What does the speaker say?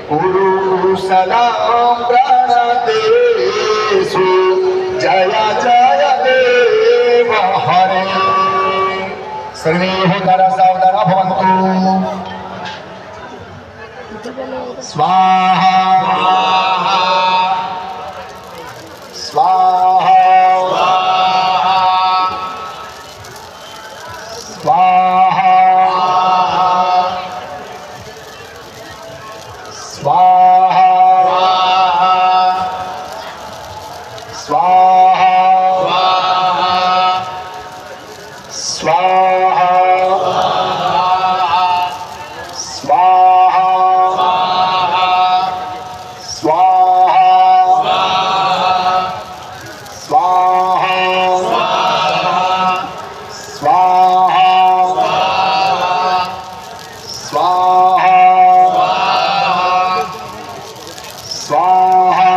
गुरु सलाम प्रणतेषु जय जय देव हरे। सर्वे भूताः सावधानाः भवन्तु। स्वाहा स्वाहा स्वाहा स्वाहा स्वाहा स्वाहा स्वाहा स्वाहा स्वाहा स्वाहा स्वाहा स्वाहा